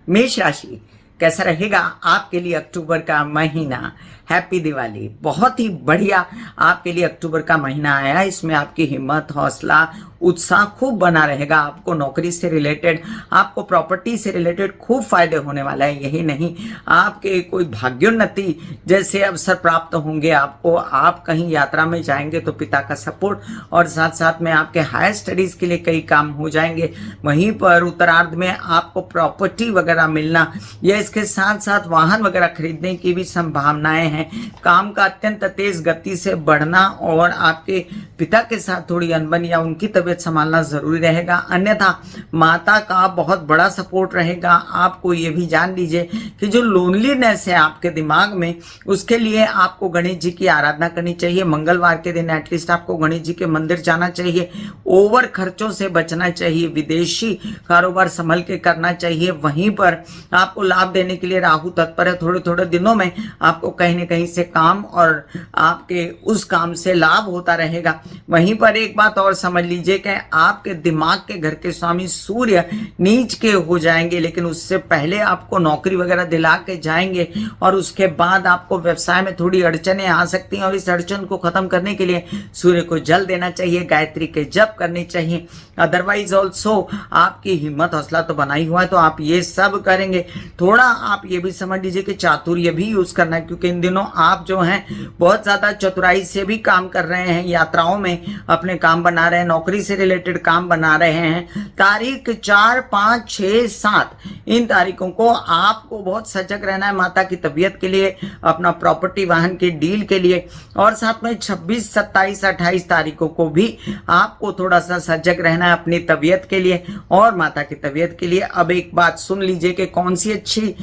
मेष राशि, कैसा रहेगा आपके लिए अक्टूबर का महीना। हैप्पी दिवाली। बहुत ही बढ़िया आपके लिए अक्टूबर का महीना आया है। इसमें आपकी हिम्मत, हौसला, उत्साह खूब बना रहेगा। आपको नौकरी से रिलेटेड, आपको प्रॉपर्टी से रिलेटेड खूब फायदे होने वाला है। यही नहीं, आपके कोई भाग्योन्नति जैसे अवसर प्राप्त होंगे आपको। आप कहीं यात्रा में जाएंगे तो पिता का सपोर्ट, और साथ साथ में आपके हायर स्टडीज के लिए कई काम हो जाएंगे। वहीं पर उत्तरार्ध में आपको प्रॉपर्टी वगैरह मिलना या इसके साथ साथ वाहन वगैरह खरीदने की भी संभावनाएं हैं। काम का अत्यंत तेज गति से बढ़ना और आपके पिता के साथ थोड़ी अनबन या उनकी तबीयत संभालना जरूरी रहेगा। अन्यथा माता का बहुत बड़ा सपोर्ट रहेगा। आपको ये भी जान लीजिए कि जो लोनलीनेस है आपके दिमाग में, उसके लिए आपको गणेश जी की आराधना करनी चाहिए। मंगलवार के दिन एटलीस्ट आपको गणेश जी के मंदिर जाना चाहिए। ओवर खर्चों से बचना चाहिए। विदेशी कारोबार संभल के करना चाहिए। वहीं पर आपको लाभ देने के लिए राहु तत्पर है। थोड़े थोड़े दिनों में आपको कहीं न कहीं से काम और आपके उस काम से लाभ होता रहेगा। वहीं पर एक बात और समझ लीजिए कि आपके दिमाग के घर के स्वामी सूर्य नीच के हो जाएंगे, लेकिन उससे पहले आपको नौकरी वगैरह दिला के जाएंगे और उसके बाद आपको व्यवसाय में थोड़ी अड़चनें आ सकती हैं। और इस अड़चन को खत्म करने के लिए सूर्य को जल देना चाहिए, गायत्री के जप करने चाहिए। अदरवाइज ऑल्सो आपकी हिम्मत हौसला तो बना ही हुआ है, तो आप ये सब करेंगे। थोड़ा आप ये भी समझ लीजिए कि चातुर्य भी यूज करना है, क्योंकि इन दिनों आप जो हैं बहुत ज्यादा चतुराई से भी काम कर रहे हैं। यात्राओं में अपने काम बना रहे हैं, नौकरी से रिलेटेड काम बना रहे हैं। तारीख 4, 5, 6, 7 इन तारीखों को आपको बहुत सजग रहना है माता की तबीयत के लिए, अपना प्रॉपर्टी वाहन के डील के लिए। और साथ में 26, 27, 28 तारीखों को भी आपको थोड़ा सा सजग रहना है अपनी तबीयत के लिए और माता की तबीयत के लिए। अब एक बात सुन लीजिए कि कौन सी अच्छी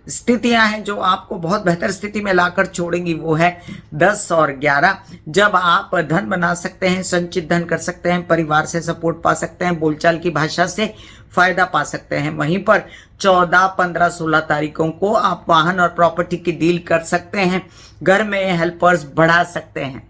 स्थितियां हैं जो आपको बहुत बेहतर स्थिति में लाकर छोड़ेंगी। वो है 10 और 11, जब आप धन बना सकते हैं, संचित धन कर सकते हैं, परिवार से सपोर्ट पा सकते हैं, बोलचाल की भाषा से फायदा पा सकते हैं। वहीं पर 14, 15, 16 तारीखों को आप वाहन और प्रॉपर्टी की डील कर सकते हैं। घर में हेल्पर्स बढ़ा सकते हैं।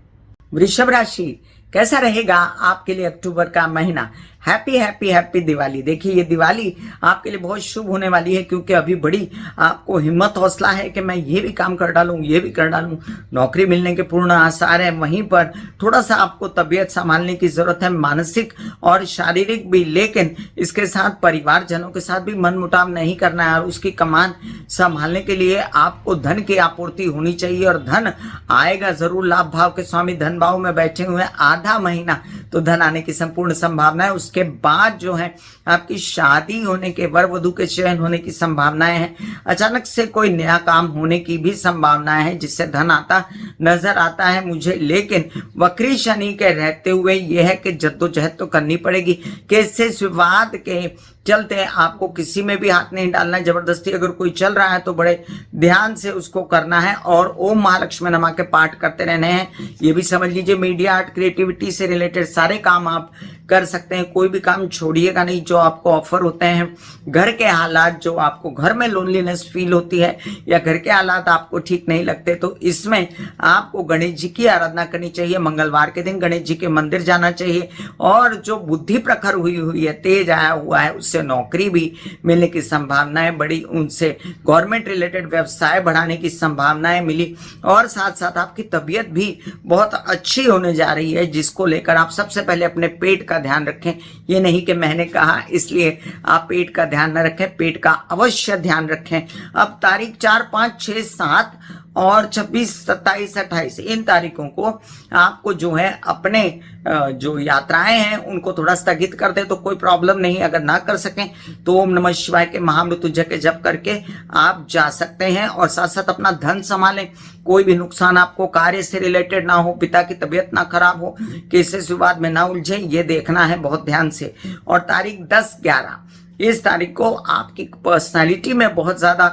वृषभ राशि, कैसा रहेगा आपके लिए अक्टूबर का महीना। Happy happy happy Diwali. देखिए, ये दिवाली आपके लिए बहुत शुभ होने वाली है, क्योंकि अभी बड़ी आपको हिम्मत हौसला है कि मैं ये भी काम कर डालूं, ये भी कर डालूं। नौकरी मिलने के पूर्ण आसार है। वहीं पर थोड़ा सा आपको तबीयत संभालने की जरूरत है, मानसिक और शारीरिक भी, लेकिन इसके साथ परिवारजनों के साथ भी मनमुटाव नहीं करना है। और उसकी कमान संभालने के लिए आपको धन की आपूर्ति होनी चाहिए, और धन आएगा जरूर। लाभ भाव के स्वामी धन भाव में बैठे हुए हैं। आधा महीना तो धन आने की संपूर्ण संभावना है। उसके बाद जो है आपकी शादी होने के, वर वधू के चयन होने की संभावनाएं हैं। अचानक से कोई नया काम होने की भी संभावनाएं हैं जिससे धन आता नजर आता है मुझे। लेकिन वक्री शनि के रहते हुए यह है कि जद्दोजहद तो करनी पड़ेगी। केसेस विवाद के चलते आपको किसी में भी हाथ नहीं डालना है। जबरदस्ती अगर कोई चल रहा है तो बड़े ध्यान से उसको करना है, और ओम महालक्ष्मी नमः के पाठ करते रहने हैं। ये भी समझ लीजिए, मीडिया, आर्ट, क्रिएटिविटी से रिलेटेड सारे काम आप कर सकते हैं। कोई भी काम छोड़िएगा नहीं जो आपको ऑफर होते हैं। घर के हालात, जो आपको घर में लोनलीनेस फील होती है या घर के हालात आपको ठीक नहीं लगते, तो इसमें आपको गणेश जी की आराधना करनी चाहिए। मंगलवार के दिन गणेश जी के मंदिर जाना चाहिए। और जो बुद्धि प्रखर हुई है, तेज आया हुआ है, उससे नौकरी भी मिलने की संभावनाएं बढ़ी। उनसे गवर्नमेंट रिलेटेड व्यवसाय बढ़ाने की संभावनाएं मिली। और साथ साथ आपकी तबीयत भी बहुत अच्छी होने जा रही है, जिसको लेकर आप सबसे पहले अपने पेट का ध्यान रखें। ये नहीं कि मैंने कहा इसलिए आप पेट का ध्यान न रखें, पेट का अवश्य ध्यान रखें। अब तारीख 4, 5, 6, 7 और 26, 27, 28 इन तारीखों को आपको जो है अपने जो यात्राएं हैं उनको थोड़ा स्थगित कर दे तो कोई प्रॉब्लम नहीं। अगर ना कर सकें तो ओम नमः शिवाय के महामृत्युंजय के जप करके आप जा सकते हैं। और साथ साथ अपना धन संभालें, कोई भी नुकसान आपको कार्य से रिलेटेड ना हो, पिता की तबीयत ना खराब हो, केसेस विवाद में ना उलझे, ये देखना है बहुत ध्यान से। और तारीख 10, 11 इस तारीख को आपकी पर्सनालिटी में बहुत ज्यादा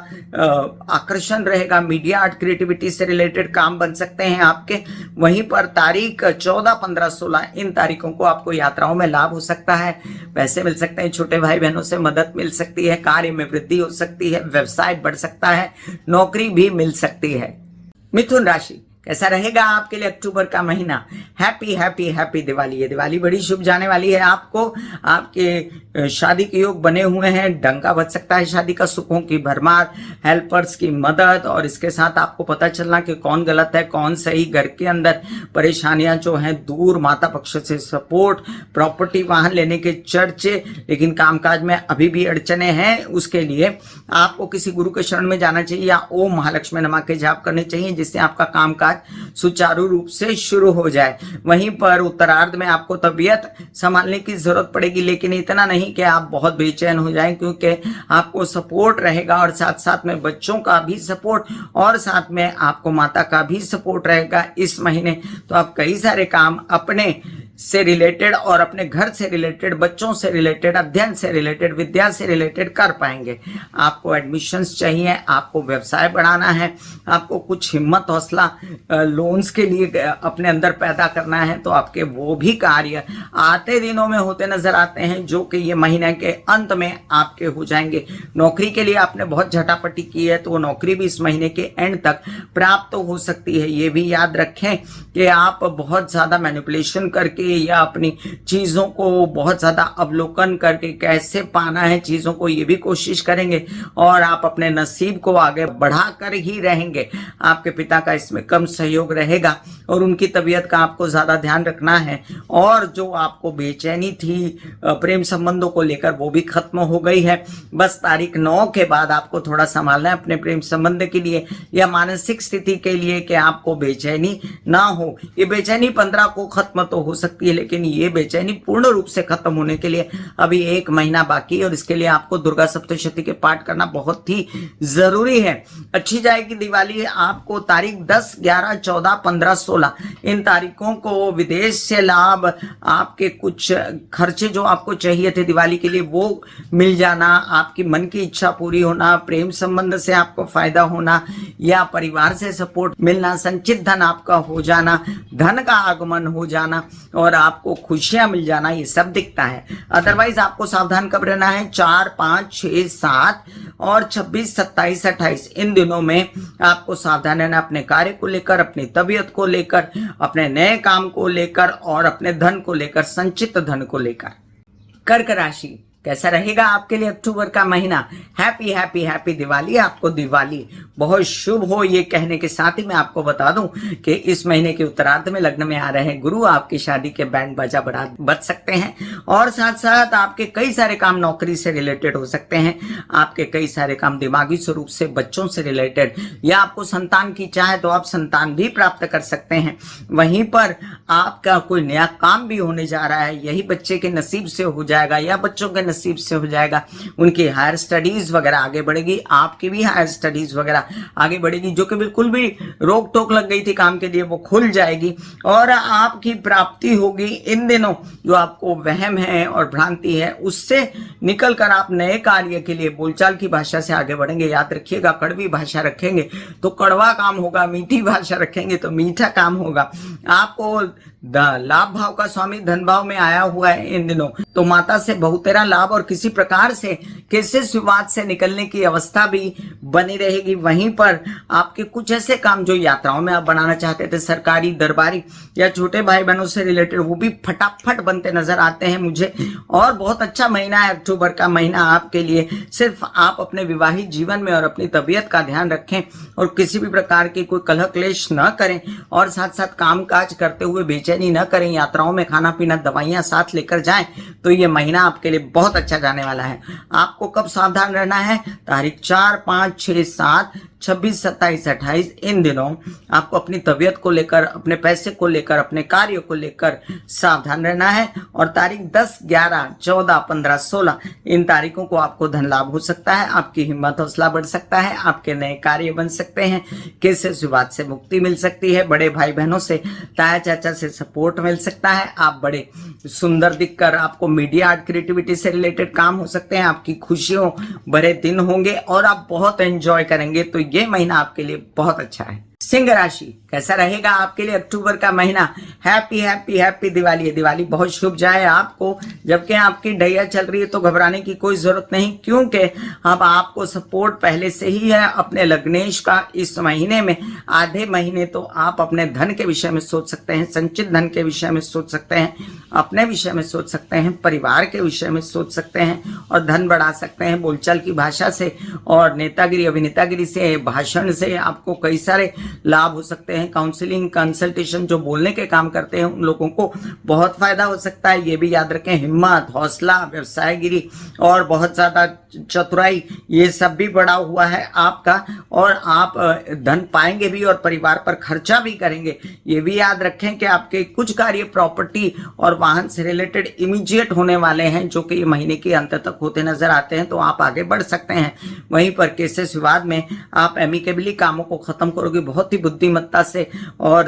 आकर्षण रहेगा। मीडिया, आर्ट, क्रिएटिविटी से रिलेटेड काम बन सकते हैं आपके। वहीं पर तारीख 14, 15, 16 इन तारीखों को आपको यात्राओं में लाभ हो सकता है, पैसे मिल सकते हैं, छोटे भाई बहनों से मदद मिल सकती है, कार्य में वृद्धि हो सकती है, व्यवसाय बढ़ सकता है, नौकरी भी मिल सकती है। मिथुन राशि, कैसा रहेगा आपके लिए अक्टूबर का महीना। Happy happy happy Diwali. ये दिवाली बड़ी शुभ जाने वाली है आपको। आपके शादी के योग बने हुए हैं, डंका बज सकता है शादी का, सुखों की भरमार, हेल्पर्स की मदद, और इसके साथ आपको पता चलना कि कौन गलत है कौन सही, घर के अंदर परेशानियां जो हैं दूर, माता पक्ष से सपोर्ट, प्रॉपर्टी वाहन लेने के चर्चे, लेकिन कामकाज में अभी भी अड़चने हैं। उसके लिए आपको किसी गुरु के शरण में जाना चाहिए या ओम महालक्ष्मी नमः के जाप करने चाहिए, जिससे आपका कामकाज सुचारू रूप से शुरू हो जाए। वहीं पर उत्तरार्ध में आपको तबीयत संभालने की जरूरत पड़ेगी, लेकिन इतना नहीं कि आप बहुत बेचैन हो जाएं, क्योंकि आपको सपोर्ट रहेगा और साथ साथ में बच्चों का भी सपोर्ट और साथ में आपको माता का भी सपोर्ट रहेगा इस महीने। तो आप कई सारे काम अपने से रिलेटेड और अपने घर से रिलेटेड, बच्चों से रिलेटेड, अध्ययन से रिलेटेड, विद्या से रिलेटेड कर पाएंगे। आपको एडमिशन्स चाहिए, आपको व्यवसाय बढ़ाना है, आपको कुछ हिम्मत हौसला लोन्स के लिए अपने अंदर पैदा करना है, तो आपके वो भी कार्य आते दिनों में होते नजर आते हैं, जो कि ये महीने के अंत में आपके हो जाएंगे। नौकरी के लिए आपने बहुत झटापटी की है, तो वो नौकरी भी इस महीने के एंड तक प्राप्त हो सकती है। ये भी याद रखें कि आप बहुत ज्यादा मैनिपुलेशन करके या अपनी चीजों को बहुत ज्यादा अवलोकन करके कैसे पाना है चीजों को, ये भी कोशिश करेंगे और आप अपने नसीब को आगे बढ़ा कर ही रहेंगे। आपके पिता का इसमें कम सहयोग रहेगा और उनकी तबीयत का आपको ज्यादा ध्यान रखना है। और जो आपको बेचैनी थी प्रेम संबंधों को लेकर, वो भी खत्म हो गई है। बस तारीख 9 के बाद आपको थोड़ा संभालना है अपने प्रेम संबंध के लिए या मानसिक स्थिति के लिए कि आपको बेचैनी ना हो। ये बेचैनी 15 को खत्म तो हो सकती है, लेकिन ये बेचैनी पूर्ण रूप से खत्म होने के लिए अभी 1 महीना बाकी है और इसके लिए आपको दुर्गा सप्तशती के पाठ करना बहुत ही जरूरी है। अच्छी जाएगी दिवाली। आपको तारीख 10, 11, 14, 15, 16 इन तारीखों को विदेश से लाभ, आपके कुछ खर्चे जो आपको चाहिए थे दिवाली के लिए वो मिल जाना, आपकी मन की इच्छा पूरी होना, प्रेम संबंध से आपको फायदा होना या परिवार से सपोर्ट मिलना, संचित धन आपका हो जाना, धन का आगमन हो जाना और आपको खुशियां मिल जाना, ये सब दिखता है। अदरवाइज आपको सावधान कब रहना है? 4, 5, 6, 7 और 26, 27, 28 इन दिनों में आपको सावधान रहना अपने कार्य को लेकर, अपनी तबीयत को लेकर, अपने नए काम को लेकर और अपने धन को लेकर, संचित धन को लेकर। कर्क राशि, कैसा रहेगा आपके लिए अक्टूबर का महीना। Happy happy happy Diwali. आपको दिवाली बहुत शुभ हो, ये कहने के साथ ही मैं आपको बता दूं कि इस महीने के उत्तरार्ध में लग्न में आ रहे हैं गुरु, आपकी शादी के बैंड बाजा बज सकते हैं और साथ साथ आपके कई सारे काम नौकरी से रिलेटेड हो सकते हैं। आपके कई सारे काम दिमागी स्वरूप से, बच्चों से रिलेटेड, या आपको संतान की चाहे तो आप संतान भी प्राप्त कर सकते हैं। वहीं पर आपका कोई नया काम भी होने जा रहा है, यही बच्चे के नसीब से हो जाएगा या बच्चों के नसीब से हो जाएगा। उनकी हायर स्टडीज वगैरह आगे बढ़ेगी, आपकी भी हायर स्टडीज वगैरह आगे बढ़ेगी। जो कि बिल्कुल भी रोक टोक लग गई थी काम के लिए, वो खुल जाएगी और आपकी प्राप्ति होगी। इन दिनों जो आपको वहम है और भ्रांति है, उससे निकलकर आप नए कार्य के लिए बोलचाल की भाषा से आगे बढ़ेंगे। याद रखिएगा, कड़वी भाषा रखेंगे तो कड़वा काम होगा, मीठी भाषा रखेंगे तो मीठा काम होगा। आपको लाभ भाव का स्वामी धन भाव में आया हुआ है इन दिनों, तो माता से बहुतेरा लाभ और किसी प्रकार से किसी विवाद से निकलने की अवस्था भी बनी रहेगी। वहीं पर आपके कुछ ऐसे काम जो यात्राओं में आप बनाना चाहते थे, सरकारी, दरबारी या छोटे भाई बहनों से रिलेटेड, वो भी फटाफट बनते नजर आते हैं मुझे। और बहुत अच्छा महीना है अक्टूबर का महीना आपके लिए। सिर्फ आप अपने विवाहित जीवन में और अपनी तबीयत का ध्यान रखें और किसी भी प्रकार की कोई कलह क्लेश न करें और साथ साथ काम काज करते हुए बेचैनी न करें। यात्राओं में खाना पीना, दवाइयां साथ लेकर जाएं, तो ये महीना आपके लिए बहुत अच्छा जाने वाला है। आपको कब सावधान रहना है? तारीख 4, 5, 6, 7, 26, 27, 28 इन दिनों आपको अपनी तबीयत को लेकर, अपने पैसे को लेकर, अपने कार्य को लेकर सावधान रहना है। और तारीख 10, 11, 14, 15, 16 इन तारीखों को आपको धन लाभ हो सकता है, आपकी हिम्मत हौसला बढ़ सकता है, आपके नए कार्य बन सकते हैं, किसी विवाद से मुक्ति मिल सकती है, बड़े भाई बहनों से, ताया चाचा से सपोर्ट मिल सकता है, आप बड़े सुंदर दिखकर, आपको मीडिया आर्ट क्रिएटिविटी से रिलेटेड काम हो सकते हैं, आपकी खुशियों भरे दिन होंगे और आप बहुत एंजॉय करेंगे। तो ये महीना आपके लिए बहुत अच्छा है। सिंह राशि, कैसा रहेगा आपके लिए अक्टूबर का महीना। Happy happy happy Diwali. Diwali बहुत शुभ जाए आपको। जबकि आपकी ढैया चल रही है तो घबराने की कोई जरूरत नहीं, क्योंकि अब आपको सपोर्ट पहले से ही है अपने लग्नेश का। इस महीने में आधे महीने तो आप अपने धन के विषय में सोच सकते हैं, संचित धन के विषय में सोच सकते हैं, अपने विषय में सोच सकते हैं, परिवार के विषय में सोच सकते हैं और धन बढ़ा सकते हैं बोलचाल की भाषा से और नेतागिरी अभिनेतागिरी से, भाषण से आपको कई सारे लाभ हो सकते हैं। काउंसलिंग कंसल्टेशन जो बोलने के काम करते हैं उन लोगों को बहुत फायदा हो सकता है। ये भी याद रखें, हिम्मत, हौसला, व्यवसायगिरी और बहुत ज्यादा चतुराई, ये सब भी बढ़ा हुआ है आपका और आप धन पाएंगे भी और परिवार पर खर्चा भी करेंगे। ये भी याद रखें कि आपके कुछ कार्य प्रॉपर्टी और वाहन से रिलेटेड इमीडिएट होने वाले हैं, जो कि महीने के अंत तक होते नजर आते हैं, तो आप आगे बढ़ सकते हैं। वहीं पर केसेस विवाद में आप एमिकेबली कामों को खत्म करोगे, बहुत ही बुद्धिमत्ता से और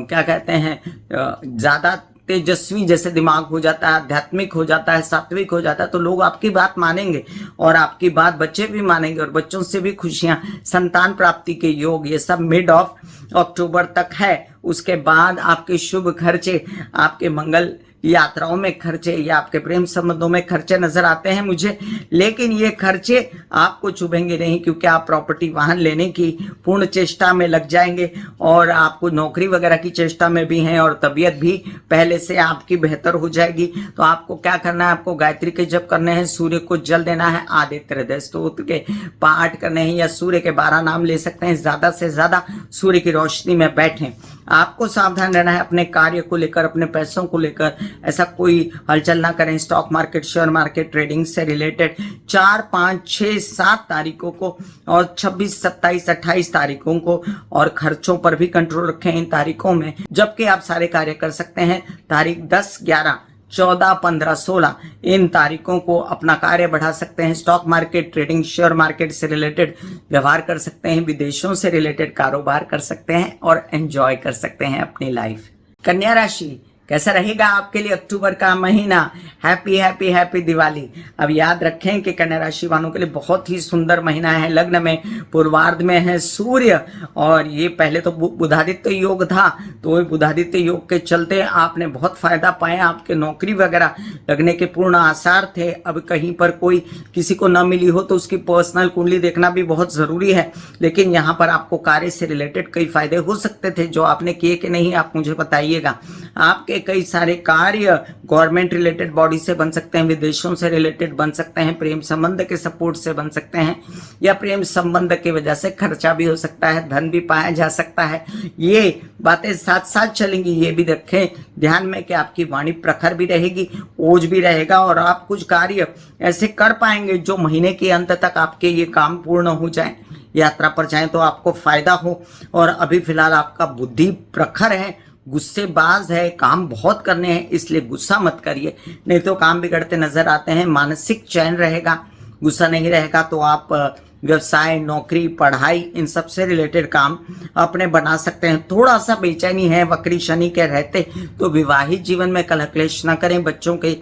क्या कहते हैं, ज्यादा तेजस्वी जैसे दिमाग हो जाता है, आध्यात्मिक हो जाता है, सात्विक हो जाता है, तो लोग आपकी बात मानेंगे और आपकी बात बच्चे भी मानेंगे और बच्चों से भी खुशियां, संतान प्राप्ति के योग, ये सब मिड ऑफ अक्टूबर तक है। उसके बाद आपके शुभ खर्चे, आपके मंगल यात्राओं में खर्चे या आपके प्रेम संबंधों में खर्चे नजर आते हैं मुझे, लेकिन ये खर्चे आपको चुभेंगे नहीं, क्योंकि आप प्रॉपर्टी वाहन लेने की पूर्ण चेष्टा में लग जाएंगे और आपको नौकरी वगैरह की चेष्टा में भी हैं और तबीयत भी पहले से आपकी बेहतर हो जाएगी। तो आपको क्या करना है, आपको गायत्री के जप करने हैं, सूर्य को जल देना है, आदित्य हृदय स्तोत्र के पाठ करने हैं या सूर्य के 12 नाम ले सकते हैं। ज्यादा से ज्यादा सूर्य की रोशनी में बैठें। आपको सावधान रहना है अपने कार्य को लेकर, अपने पैसों को लेकर, ऐसा कोई हलचल ना करें। Stock market, share market, trading से रिलेटेड 4, 5, 6, 7 तारीखों को और 26, 27, 28 तारीखों को, और खर्चों पर भी कंट्रोल रखें इन तारीखों में, जबकि आप सारे कार्य कर सकते हैं। तारीख 10, 11, 14, 15, 16 इन तारीखों को अपना कार्य बढ़ा सकते हैं। Stock market, trading, share market से रिलेटेड व्यवहार कर सकते हैं, विदेशों से रिलेटेड कारोबार कर सकते हैं और एंजॉय कर सकते हैं अपनी लाइफ। कन्या राशि, कैसा रहेगा आपके लिए अक्टूबर का महीना। Happy happy happy Diwali. अब याद रखें कि कन्या राशि वालों के लिए बहुत ही सुंदर महीना है। लग्न में पूर्वार्ध में है सूर्य और ये पहले तो बुधादित्य योग था, तो बुधादित्य योग के चलते आपने बहुत फायदा पाया, आपके नौकरी वगैरह लगने के पूर्ण आसार थे। अब कहीं पर कोई किसी को न मिली हो तो उसकी पर्सनल कुंडली देखना भी बहुत जरूरी है, लेकिन यहाँ पर आपको कार्य से रिलेटेड कई फायदे हो सकते थे जो आपने किए कि नहीं, आप मुझे बताइएगा। आपके कई सारे कार्य गवर्नमेंट रिलेटेड बॉडी से बन सकते हैं, विदेशों से रिलेटेड बन सकते हैं, प्रेम संबंध के सपोर्ट से बन सकते हैं या प्रेम संबंध की वजह से खर्चा भी हो सकता है, धन भी पाया जा सकता है। ये बातें साथ साथ चलेंगी। ये भी रखें ध्यान में कि आपकी वाणी प्रखर भी रहेगी, ओज भी रहेगा और आप कुछ कार्य ऐसे कर पाएंगे जो महीने के अंत तक आपके ये काम पूर्ण हो जाए। यात्रा पर जाएं तो आपको फायदा हो। और अभी फिलहाल आपका बुद्धि प्रखर है, गुस्सेबाज है, काम बहुत करने हैं, इसलिए गुस्सा मत करिए, नहीं तो काम बिगड़ते नजर आते हैं। मानसिक चैन रहेगा, गुस्सा नहीं रहेगा तो आप व्यवसाय, नौकरी, पढ़ाई इन सब से रिलेटेड काम अपने बना सकते हैं। थोड़ा सा बेचैनी है वक्री शनि के रहते, तो विवाहित जीवन में कलह क्लेश न करें। बच्चों के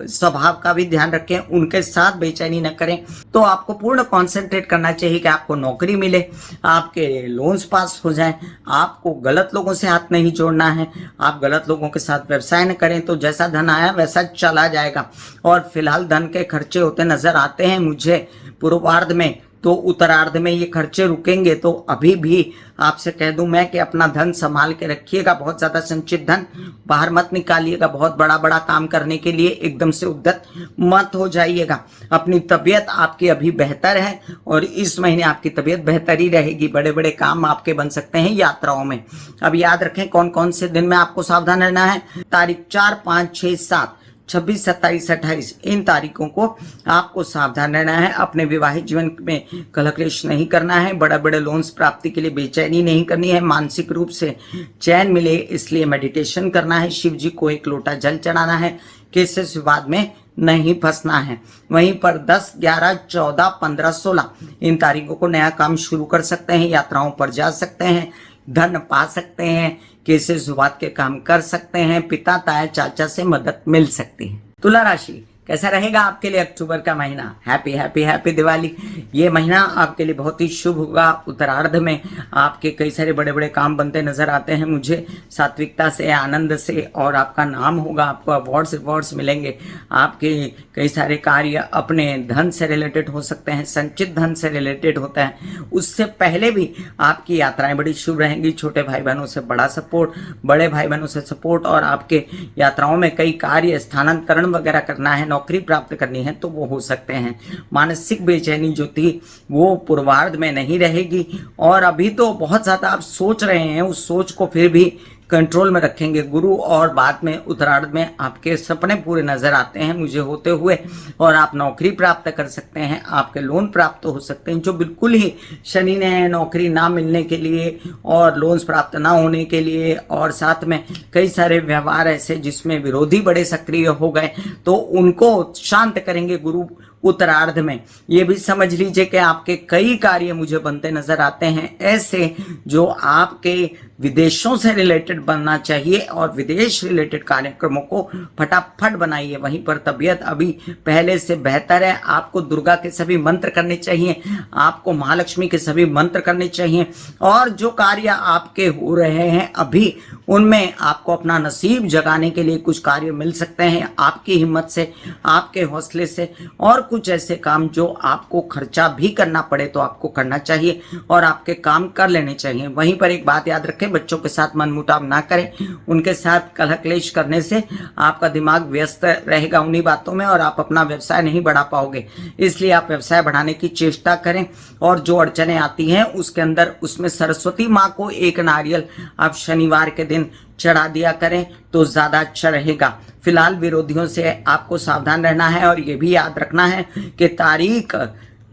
स्वभाव का भी ध्यान रखें, उनके साथ बेचैनी न करें। तो आपको पूर्ण कॉन्सेंट्रेट करना चाहिए कि आपको नौकरी मिले, आपके लोन्स पास हो जाएं, आपको गलत लोगों से हाथ नहीं जोड़ना है, आप गलत लोगों के साथ व्यवसाय न करें, तो जैसा धन आया वैसा चला जाएगा। और फिलहाल धन के खर्चे होते नजर आते हैं मुझे पूर्वार्ध में, तो उत्तरार्ध में ये खर्चे रुकेंगे। तो अभी भी आपसे कह दूं मैं कि अपना धन संभाल के रखिएगा, बहुत ज्यादा संचित धन बाहर मत निकालिएगा। बहुत बड़ा बड़ा काम करने के लिए एकदम से उद्यत मत हो जाइएगा। अपनी तबीयत आपकी अभी बेहतर है और इस महीने आपकी तबीयत बेहतर ही रहेगी। बड़े बड़े काम आपके बन सकते हैं यात्राओं में। अब याद रखें कौन कौन से दिन में आपको सावधान रहना है। तारीख 4, 5, 6, 7, 26, 27, 28 इन तारीखों को आपको सावधान रहना है। अपने विवाहित जीवन में कलह क्लेश नहीं करना है, बड़े बड़े लोन्स प्राप्ति के लिए बेचैनी नहीं करनी है, मानसिक रूप से चैन मिले इसलिए मेडिटेशन करना है, शिव जी को 1 लोटा जल चढ़ाना है, केसेस विवाद में नहीं फंसना है। वहीं पर 10, 11, 14, 15, 16 इन तारीखों को नया काम शुरू कर सकते हैं, यात्राओं पर जा सकते हैं, धन पा सकते हैं, केसेस विवाद के काम कर सकते हैं, पिता ताया चाचा से मदद मिल सकती है। तुला राशि, कैसा रहेगा आपके लिए अक्टूबर का महीना। Happy happy happy Diwali. ये महीना आपके लिए बहुत ही शुभ होगा। उत्तरार्ध में आपके कई सारे बड़े बड़े काम बनते नजर आते हैं मुझे, सात्विकता से, आनंद से, और आपका नाम होगा, आपको अवार्ड्स मिलेंगे। आपके कई सारे कार्य अपने धन से रिलेटेड हो सकते हैं, संचित धन से रिलेटेड होता है। उससे पहले भी आपकी यात्राएं बड़ी शुभ रहेंगी। छोटे भाई बहनों से बड़ा सपोर्ट, बड़े भाई बहनों से सपोर्ट, और आपके यात्राओं में कई कार्य स्थानांतरण वगैरह करना है, नौकरी प्राप्त करनी है तो वो हो सकते हैं। मानसिक बेचैनी जो थी वो पूर्वार्ध में नहीं रहेगी, और अभी तो बहुत ज्यादा आप सोच रहे हैं, उस सोच को फिर भी कंट्रोल में रखेंगे गुरु, और बाद में उत्तरार्ध में आपके सपने पूरे नजर आते हैं मुझे होते हुए, और आप नौकरी प्राप्त कर सकते हैं, आपके लोन प्राप्त हो सकते हैं। जो बिल्कुल ही शनि ने नौकरी ना मिलने के लिए और लोन्स प्राप्त ना होने के लिए, और साथ में कई सारे व्यवहार ऐसे जिसमें विरोधी बड़े सक्रिय हो गए, तो उनको शांत करेंगे गुरु उत्तरार्ध में। ये भी समझ लीजिए कि आपके कई कार्य मुझे बनते नजर आते हैं ऐसे जो आपके विदेशों से रिलेटेड बनना चाहिए, और विदेश रिलेटेड कार्यक्रमों को फटाफट बनाइए। वहीं पर तबीयत अभी पहले से बेहतर है। आपको दुर्गा के सभी मंत्र करने चाहिए, आपको महालक्ष्मी के सभी मंत्र करने चाहिए, और जो कार्य आपके हो रहे हैं अभी उनमें आपको अपना नसीब जगाने के लिए कुछ कार्य मिल सकते हैं आपकी हिम्मत से, आपके हौसले से। और कुछ ऐसे काम जो आपको खर्चा भी करना पड़े तो आपको करना चाहिए, और आपके काम कर लेने चाहिए। वहीं पर एक बात याद रखें, बच्चों के साथ मनमुटाव ना करें। उनके साथ कलह क्लेश करने से आपका दिमाग व्यस्त रहेगा उन्हीं बातों में, और आप अपना व्यवसाय नहीं बढ़ा पाओगे। इसलिए आप व्यवसाय बढ़ाने की चेष्टा करें, और जो अड़चने आती हैं उसके अंदर उसमें सरस्वती माँ को एक नारियल आप शनिवार के दिन चढ़ा दिया करें तो ज्यादा अच्छा रहेगा। फिलहाल विरोधियों से आपको सावधान रहना है, और ये भी याद रखना है कि तारीख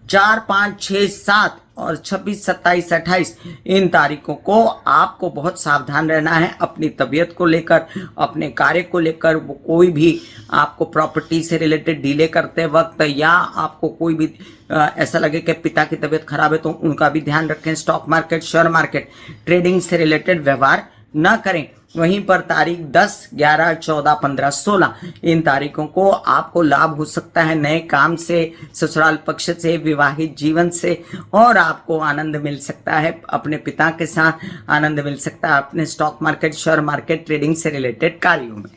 4, 5, 6, 7 और 26, 27, 28 इन तारीखों को आपको बहुत सावधान रहना है अपनी तबीयत को लेकर, अपने कार्य को लेकर। वो कोई भी आपको प्रॉपर्टी से रिलेटेड डीले करते वक्त, या आपको कोई भी ऐसा लगे कि पिता की तबीयत खराब है तो उनका भी ध्यान रखें। Stock market, share market, trading से रिलेटेड व्यवहार ना करें। वहीं पर तारीख 10, 11, 14, 15, 16 इन तारीखों को आपको लाभ हो सकता है नए काम से, ससुराल पक्ष से, विवाहित जीवन से, और आपको आनंद मिल सकता है अपने पिता के साथ, आनंद मिल सकता है अपने stock market, share market, trading से रिलेटेड कार्यों में।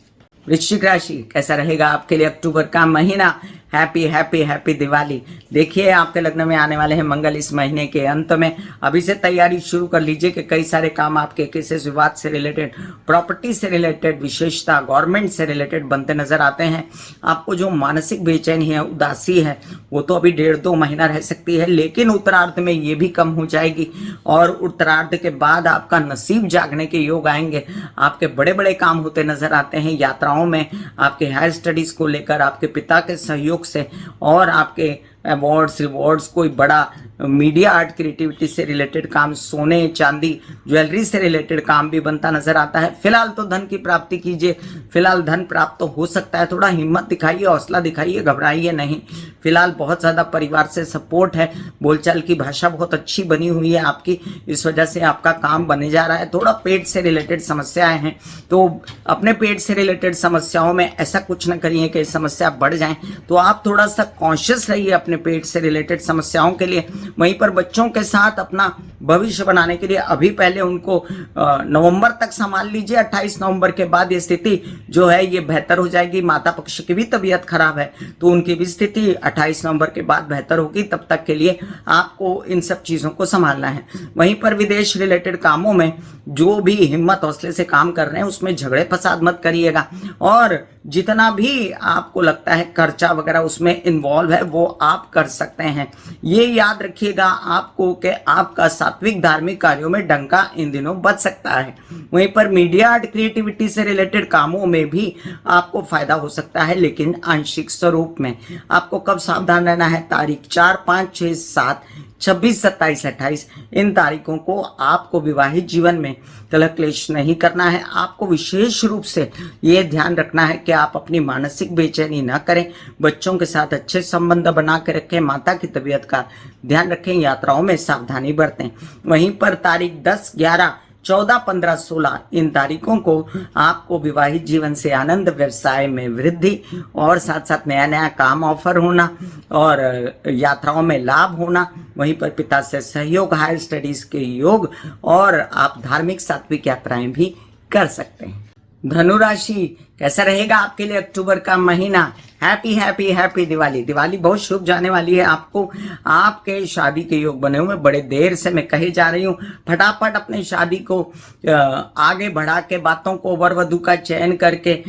वृश्चिक राशि, कैसा रहेगा आपके लिए अक्टूबर का महीना। Happy happy happy Diwali. देखिए आपके लग्न में आने वाले हैं मंगल इस महीने के अंत में। अभी से तैयारी शुरू कर लीजिए कि कई सारे काम आपके केसेस विवाद से रिलेटेड, प्रॉपर्टी से रिलेटेड, विशेषता गवर्नमेंट से रिलेटेड बनते नजर आते हैं। आपको जो मानसिक बेचैनी है, उदासी है, वो तो अभी 1.5-2 महीना रह सकती है, लेकिन उत्तरार्ध में ये भी कम हो जाएगी, और उत्तरार्ध के बाद आपका नसीब जागने के योग आएंगे। आपके बड़े बड़े काम होते नजर आते हैं यात्राओं में, आपके हायर स्टडीज को लेकर, आपके पिता के सहयोग से, और आपके अवार्ड्स, रिवॉर्ड्स, कोई बड़ा मीडिया आर्ट क्रिएटिविटी से रिलेटेड काम, सोने चांदी ज्वेलरी से रिलेटेड काम भी बनता नजर आता है। फिलहाल तो धन की प्राप्ति कीजिए, फिलहाल धन प्राप्त तो हो सकता है। थोड़ा हिम्मत दिखाइए, हौसला दिखाइए, घबराइए नहीं। फिलहाल बहुत ज्यादा परिवार से सपोर्ट है, बोलचाल की भाषा बहुत अच्छी बनी हुई है आपकी, इस वजह से आपका काम बने जा रहा है। थोड़ा पेट से रिलेटेड समस्याएं हैं तो अपने पेट से रिलेटेड समस्याओं में ऐसा कुछ न करिए कि समस्या बढ़ जाए, तो आप थोड़ा सा कॉन्शियस रहिए अपने पेट से रिलेटेड समस्याओं के लिए। वहीं पर बच्चों के साथ अपना भविष्य बनाने के लिए अभी पहले उनको नवंबर तक संभाल लीजिए। 28 नवंबर के बाद ये स्थिति जो है ये बेहतर हो जाएगी। माता पक्ष की भी तबीयत खराब है तो उनकी भी स्थिति 28 नवंबर के बाद बेहतर होगी। तब तक के लिए आपको इन सब चीजों को संभालना है। वहीं पर विदेश रिलेटेड कामों में जो भी हिम्मत हौसले से काम कर रहे हैं उसमें झगड़े फसाद मत करिएगा, और जितना भी आपको लगता है खर्चा वगैरह उसमें इन्वॉल्व है वो आप कर सकते हैं। ये याद रखिएगा आपको कि आपका सात्विक धार्मिक कार्यों में डंका इन दिनों बच सकता है। वहीं पर मीडिया आर्ट क्रिएटिविटी से रिलेटेड कामों में भी आपको फायदा हो सकता है, लेकिन आंशिक स्वरूप में। आपको कब सावधान रहना है? तारीख 4, 5, 6, 7, 26, 27, 28 इन तारीखों को आपको विवाहित जीवन में कलह क्लेश नहीं करना है। आपको विशेष रूप से ये ध्यान रखना है कि आप अपनी मानसिक बेचैनी ना करें, बच्चों के साथ अच्छे संबंध बना के रखें, माता की तबीयत का ध्यान रखें, यात्राओं में सावधानी बरतें। वहीं पर तारीख 10, 11, 14, 15, 16 इन तारीखों को आपको विवाहित जीवन से आनंद, व्यवसाय में वृद्धि और साथ साथ नया नया काम ऑफर होना और यात्राओं में लाभ होना, वहीं पर पिता से सहयोग, हायर स्टडीज के योग और आप धार्मिक सात्विक यात्राएं भी कर सकते हैं। धनु राशि, कैसा रहेगा आपके लिए अक्टूबर का महीना? Happy happy happy Diwali. Diwali बहुत शुभ जाने वाली है आपको। आपके शादी के योग बने हुए, बड़े देर से मैं कही जा रही हूँ, फटाफट अपनी शादी को आगे बढ़ा के बातों को वर वधु का चयन करके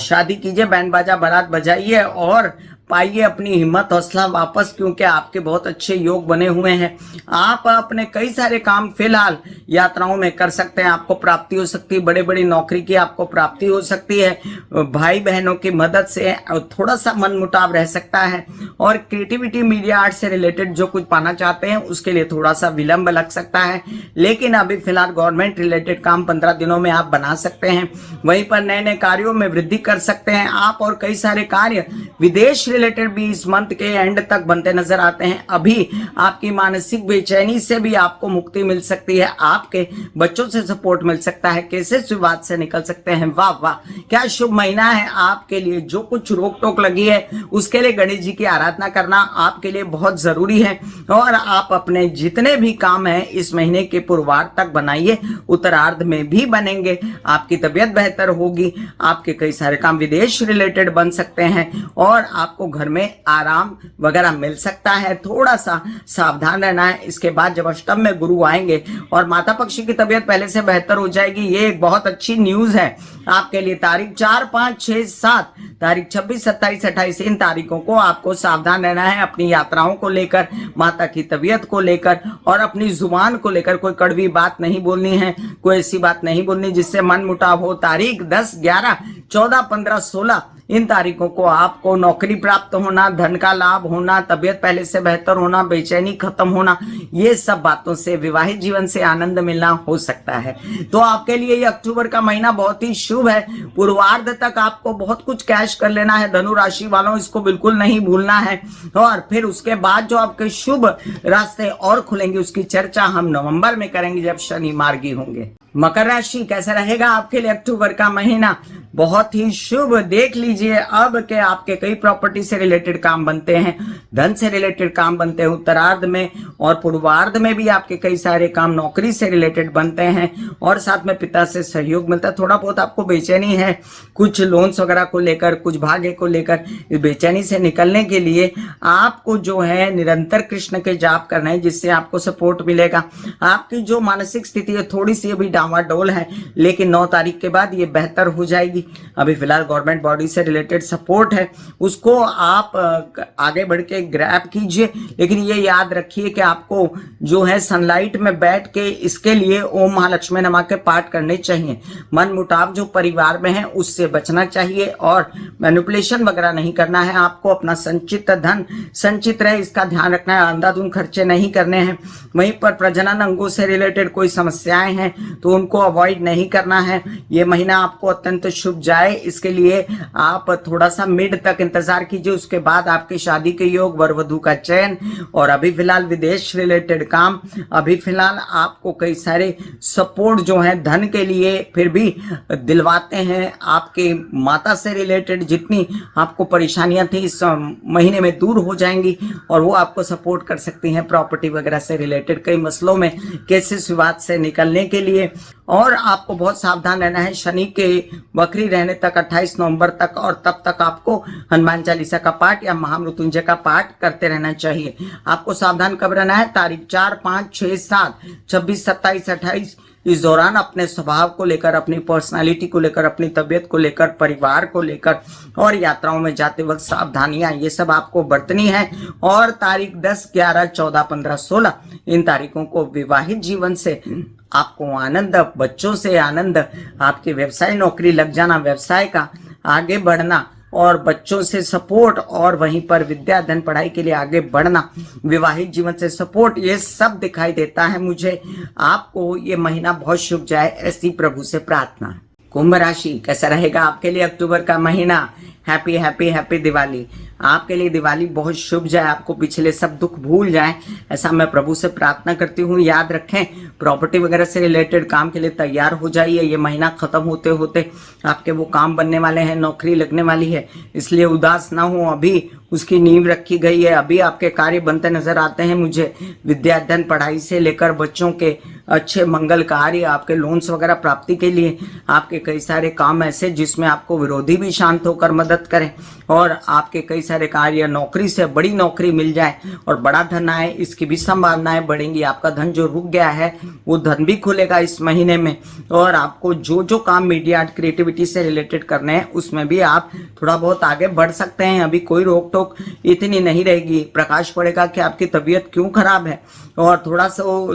शादी कीजिए, बैंड बाजा बारात बजाइए और पाइए अपनी हिम्मत हौसला वापस, क्योंकि आपके बहुत अच्छे योग बने हुए हैं। आप अपने कई सारे काम फिलहाल यात्राओं में कर सकते हैं, आपको प्राप्ति हो सकती है, बड़े बड़ी नौकरी की आपको प्राप्ति हो सकती है, भाई बहनों की मदद से थोड़ा सा मन मुटाव रह सकता है और क्रिएटिविटी मीडिया आर्ट से रिलेटेड जो कुछ पाना चाहते हैं उसके लिए थोड़ा सा विलंब लग सकता है, लेकिन अभी फिलहाल गवर्नमेंट रिलेटेड काम 15 दिनों में आप बना सकते हैं। वहीं पर नए नए कार्यों में वृद्धि कर सकते हैं आप और कई सारे कार्य विदेश रिलेटेड भी इस मंथ के एंड तक बनते नजर आते हैं। अभी आपकी मानसिक बेचैनी से भी आपको मुक्ति मिल सकती है, आपके बच्चों से सपोर्ट मिल सकता है, केसेस विवाद से निकल सकते हैं। वाह वाह, क्या शुभ महीना है आपके लिए। जो कुछ रोक टोक लगी है उसके लिए गणेश जी की आराधना करना आपके लिए बहुत जरूरी है और आप अपने जितने भी काम है इस महीने के पूर्वार्ध तक बनाइए, उत्तरार्ध में भी बनेंगे, आपकी तबीयत बेहतर होगी, आपके कई सारे काम विदेश रिलेटेड बन सकते हैं और आपको घर में आराम वगैरह मिल सकता है। थोड़ा सा सावधान रहना है। इसके बाद जब अष्टम में गुरु आएंगे और माता पक्षी की तबीयत पहले से बेहतर हो जाएगी, ये एक बहुत अच्छी न्यूज है आपके लिए। तारीख 4, 5, 6, 7, तारीख 26, 27, 28 इन तारीखों को आपको सावधान रहना है अपनी यात्राओं को लेकर, माता की तबीयत को लेकर और अपनी जुबान को लेकर। कोई कड़वी बात नहीं बोलनी है, कोई ऐसी बात नहीं बोलनी जिससे मन मुटाव हो। तारीख 10, 11, 14, 15, 16 इन तारीखों को आपको नौकरी प्राप्त होना, धन का लाभ होना, तबीयत पहले से बेहतर होना, बेचैनी खत्म होना, ये सब बातों से विवाहित जीवन से आनंद मिलना हो सकता है। तो आपके लिए ये अक्टूबर का महीना बहुत ही शुभ है। पूर्वार्ध तक आपको बहुत कुछ कैश कर लेना है धनु राशि वालों, इसको बिल्कुल नहीं भूलना है। और फिर उसके बाद जो आपके शुभ रास्ते और खुलेंगे उसकी चर्चा हम नवंबर में करेंगे जब शनि मार्गी होंगे। मकर राशि, कैसा रहेगा आपके लिए अक्टूबर का महीना? बहुत ही शुभ। देख लीजिए अब के आपके कई प्रॉपर्टी से रिलेटेड काम बनते हैं, धन से रिलेटेड काम बनते हैं उत्तरार्ध में और पूर्वार्ध में भी आपके कई सारे काम नौकरी से रिलेटेड बनते हैं और साथ में पिता से सहयोग मिलता है। थोड़ा बहुत आपको बेचैनी है कुछ लोन्स वगैरह को लेकर, कुछ भाग्य को लेकर। इस बेचैनी से निकलने के लिए आपको जो है निरंतर कृष्ण के जाप करना है, जिससे आपको सपोर्ट मिलेगा। आपकी जो मानसिक स्थिति है थोड़ी सी अभी डामाडोल है, लेकिन 9 तारीख के बाद ये बेहतर हो जाएगी। अभी फिलहाल गवर्नमेंट बॉडी से रिलेटेड सपोर्ट है, उसको आप आगे बढ़ के ग्रैब कीजिए, लेकिन ये याद रखिए कि आपको जो है सनलाइट में बैठ के इसके लिए ओम महालक्ष्मी नमः के पाठ करने चाहिए। मन मुटाव जो परिवार में है उससे बचना चाहिए और मैनिपुलेशन वगैरह नहीं करना है। आपको अपना संचित धन संचित रहे इसका ध्यान रखना है, अंधाधुंध खर्चे नहीं करने हैं। वहीं पर प्रजनन अंगों से रिलेटेड कोई समस्याएं हैं तो उनको अवॉइड नहीं करना है। ये महीना आपको अत्यंत शुभ जाए, इसके लिए आप थोड़ा सा मिड तक इंतजार कीजिए, उसके बाद आपकी शादी के योग, वर वधु का चयन और अभी फिलहाल विदेश रिलेटेड काम। अभी फिलहाल आपको कई सारे सपोर्ट जो है धन के लिए फिर भी दिलवाते हैं। आपके माता से रिलेटेड जितनी आपको परेशानियां थी इस महीने में दूर हो जाएंगी और वो आपको सपोर्ट कर सकती हैं प्रॉपर्टी वगैरह से रिलेटेड कई मसलों में, केसेस विवाद से निकलने के लिए। और आपको बहुत सावधान रहना है शनि के वक्री रहने तक 28 नवंबर तक, और तब तक आपको हनुमान चालीसा का पाठ या महामृत्युंजय का पाठ करते रहना चाहिए। आपको सावधान कब रहना है? तारीख 4, 5, 6, 7, 26, 27, 28 इस दौरान अपने स्वभाव को लेकर, अपनी पर्सनालिटी को लेकर, अपनी तबीयत को लेकर, परिवार को लेकर और यात्राओं में जाते वक्त सावधानियां ये सब आपको बरतनी है। और तारीख 10, 11, 14, 15, 16 इन तारीखों को विवाहित जीवन से आपको आनंद, बच्चों से आनंद, आपके व्यवसाय नौकरी लग जाना, व्यवसाय का आगे बढ़ना और बच्चों से सपोर्ट और वहीं पर विद्या धन पढ़ाई के लिए आगे बढ़ना, विवाहित जीवन से सपोर्ट, ये सब दिखाई देता है मुझे। आपको ये महीना बहुत शुभ जाए ऐसी प्रभु से प्रार्थना है। कुंभ राशि, कैसा रहेगा आपके लिए अक्टूबर का महीना? Happy happy happy Diwali. आपके लिए दिवाली बहुत शुभ जाए, आपको पिछले सब दुख भूल जाए, ऐसा मैं प्रभु से प्रार्थना करती हूँ। याद रखें, प्रॉपर्टी वगैरह से रिलेटेड काम के लिए तैयार हो जाइए। ये महीना खत्म होते होते आपके वो काम बनने वाले हैं, नौकरी लगने वाली है, इसलिए उदास ना हो। अभी उसकी नींव रखी गई है, अभी आपके कार्य बनते नजर आते हैं मुझे। विद्या अध्ययन, पढ़ाई से लेकर बच्चों के अच्छे मंगल कार्य, आपके लोन्स वगैरह प्राप्ति के लिए आपके कई सारे काम ऐसे जिसमें आपको विरोधी भी शांत होकर मदद करें, और आपके कई सारे कार्य, नौकरी से बड़ी नौकरी मिल जाए और बड़ा धन आए, इसकी भी संभावनाएं बढ़ेंगी। आपका धन जो रुक गया है वो धन भी खुलेगा इस महीने में, और आपको जो जो काम मीडिया आर्ट क्रिएटिविटी से रिलेटेड करने हैं उसमें भी आप थोड़ा बहुत आगे बढ़ सकते हैं। अभी कोई रोक टोक इतनी नहीं रहेगी। प्रकाश पड़ेगा कि आपकी तबीयत क्यों खराब है, और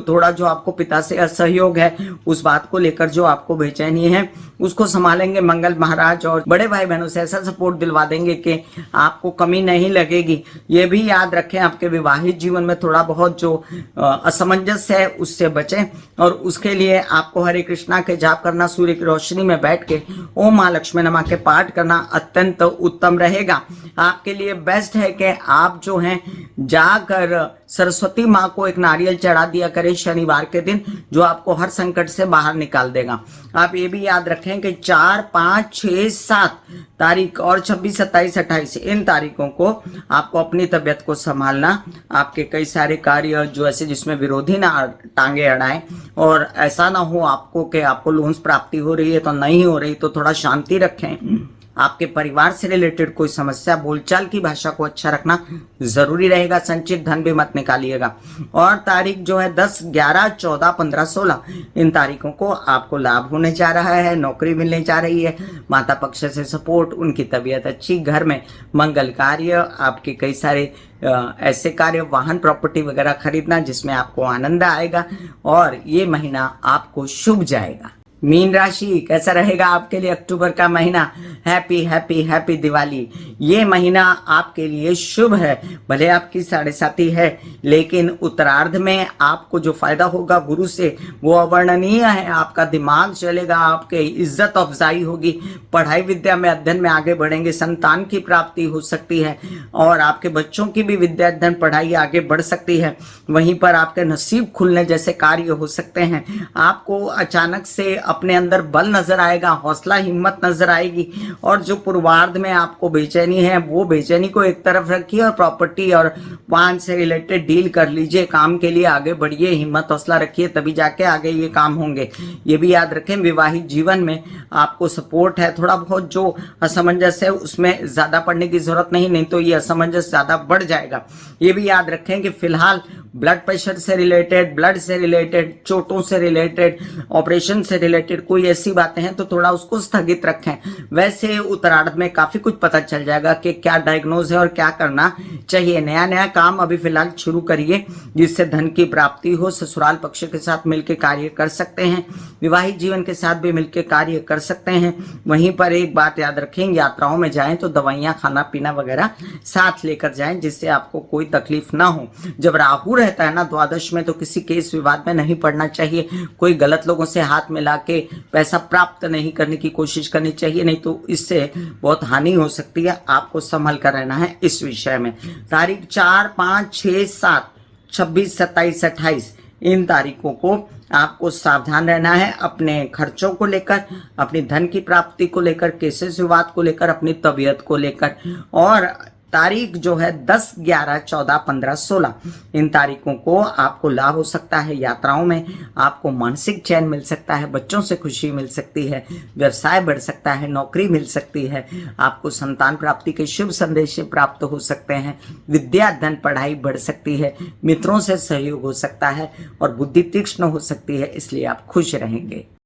थोड़ा जो आपको पिता से असहयोग है उस बात को लेकर जो आपको बेचैनी है उसको संभालेंगे मंगल महाराज, और बड़े भाई बहनों से ऐसा सपोर्ट दिलवा देंगे कि आपको कमी नहीं लगेगी। ये भी याद रखें, आपके विवाहित जीवन में थोड़ा बहुत जो असमंजस है उससे बचें, और उसके लिए आपको हरे कृष्णा के जाप करना, सूर्य की रोशनी में बैठ के ओम महालक्ष्मी नमः के पाठ करना अत्यंत उत्तम रहेगा। आपके लिए बेस्ट है कि आप जो हैं जाकर सरस्वती माँ को एक नारियल चढ़ा दिया करें शनिवार के दिन, जो आपको हर संकट से बाहर निकाल देगा। आप ये भी याद रखें कि 4, 5, 6, 7 तारीख और 26, 27, 28 इन तारीखों को आपको अपनी तबीयत को संभालना। आपके कई सारे कार्य जो ऐसे जिसमें विरोधी ना टांगे अड़ाएं, और ऐसा ना हो आपको कि आपको लोन्स प्राप्ति हो रही है तो नहीं हो रही, तो थोड़ा शांति रखें। आपके परिवार से रिलेटेड कोई समस्या, बोलचाल की भाषा को अच्छा रखना जरूरी रहेगा। संचित धन भी मत निकालिएगा। और तारीख जो है 10, 11, 14, 15, 16 इन तारीखों को आपको लाभ होने जा रहा है, नौकरी मिलने जा रही है, माता पक्ष से सपोर्ट, उनकी तबीयत अच्छी, घर में मंगल कार्य, आपके कई सारे ऐसे कार्य, वाहन प्रॉपर्टी वगैरह खरीदना जिसमें आपको आनंद आएगा, और ये महीना आपको शुभ जाएगा। मीन राशि, कैसा रहेगा आपके लिए अक्टूबर का महीना? Happy happy happy Diwali. ये महीना आपके लिए शुभ है, भले आपकी 7.5 है, लेकिन उत्तरार्ध में आपको जो फायदा होगा गुरु से वो अवर्णनीय है। आपका दिमाग चलेगा, आपके इज्जत अफजाई होगी, पढ़ाई विद्या में अध्ययन में आगे बढ़ेंगे, संतान की प्राप्ति हो सकती है, और आपके बच्चों की भी विद्या अध्ययन पढ़ाई आगे बढ़ सकती है। वहीं पर आपके नसीब खुलने जैसे कार्य हो सकते हैं। आपको अचानक से अपने अंदर बल नजर आएगा, हौसला हिम्मत नजर आएगी, और जो पूर्वार्ध में आपको बेचैनी है वो बेचैनी को एक तरफ रखिए, और प्रॉपर्टी और वाहन से रिलेटेड डील कर लीजिए। काम के लिए आगे बढ़िए, हिम्मत हौसला रखिए, तभी जाके आगे ये काम होंगे। ये भी याद रखें, विवाहित जीवन में आपको सपोर्ट है। थोड़ा बहुत जो असमंजस है उसमें ज्यादा पड़ने की जरूरत नहीं तो ये असमंजस ज्यादा बढ़ जाएगा। ये भी याद रखें कि फिलहाल ब्लड प्रेशर से रिलेटेड, ब्लड से रिलेटेड, चोटों से रिलेटेड, ऑपरेशन से रिलेटेड कोई ऐसी बातें हैं तो थोड़ा उसको स्थगित रखें। वैसे उत्तरार्ध में काफी कुछ पता चल जाएगा कि क्या डायग्नोज है और क्या करना चाहिए। नया नया काम अभी फिलहाल शुरू करिए जिससे धन की प्राप्ति हो। ससुराल पक्ष के साथ मिलकर कार्य कर सकते हैं, विवाहित जीवन के साथ भी मिलकर कार्य कर सकते हैं। वहीं पर एक बात याद रखें, यात्राओं में जाएं तो दवाइयां, खाना पीना वगैरह साथ लेकर जाएं जिससे आपको कोई तकलीफ ना हो। जब राहु रहता है ना द्वादश में, तो किसी केस विवाद में नहीं पड़ना चाहिए। कोई गलत लोगों से हाथ मिला के पैसा प्राप्त नहीं करने की कोशिश करनी चाहिए, नहीं तो इससे बहुत हानि हो सकती है। आपको संभल कर रहना है इस विषय में। तारीख 4, 5, 6, 7, 26, 27, 28 इन तारीखों को आपको सावधान रहना है अपने खर्चों को लेकर, अपनी धन की प्राप्ति को लेकर, केसेस विवाद को लेकर, अपनी तबीयत को लेकर। और तारीख जो है 10, 11, 14, 15, 16 इन तारीखों को आपको लाभ हो सकता है। यात्राओं में आपको मानसिक चैन मिल सकता है, बच्चों से खुशी मिल सकती है, व्यवसाय बढ़ सकता है, नौकरी मिल सकती है, आपको संतान प्राप्ति के शुभ संदेश प्राप्त हो सकते हैं, विद्या धन पढ़ाई बढ़ सकती है, मित्रों से सहयोग हो सकता है, और बुद्धि तीक्ष्ण हो सकती है, इसलिए आप खुश रहेंगे।